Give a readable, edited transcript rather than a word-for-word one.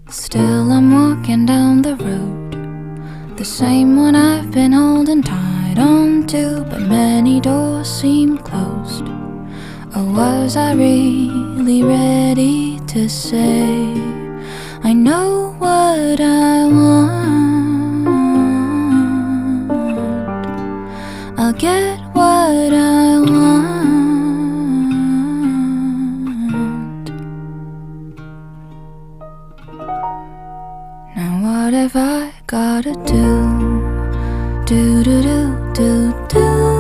Still I'm walking down the road, the same one I've been holding tight on to, but many doors seem closed. Or was I really ready to say I know what I want, I'll get what I want. Now what have I gotta do? Do do do do do.